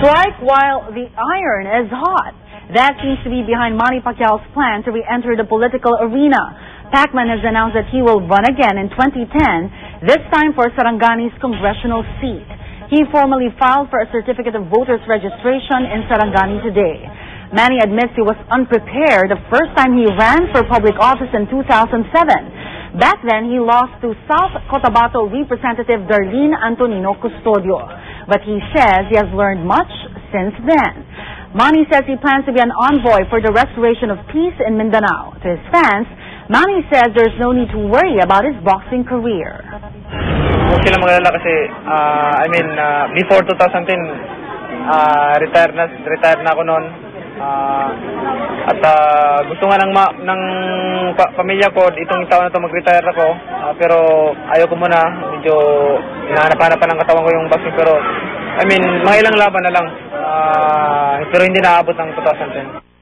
Strike while the iron is hot. That seems to be behind Manny Pacquiao's plan to re-enter the political arena. Pacman has announced that he will run again in 2010, this time for Sarangani's congressional seat. He formally filed for a certificate of voters registration in Sarangani today. Manny admits he was unprepared the first time he ran for public office in 2007. Back then, he lost to South Cotabato Representative Darlene Antonino Custodio. But he says he has learned much since then. Manny says he plans to be an envoy for the restoration of peace in Mindanao. To his fans, Manny says there's no need to worry about his boxing career. Huwag sila magalala kasi, before 2010, retired na ako noon. Gusto nga ng pamilya ko, itong taon na ito mag-retire ako. Pero ayaw ko muna, medyo hinahanap-hanapan ng katawan ko yung boxing. Pero, mga ilang laban na lang. Pero hindi naabot ng 2010.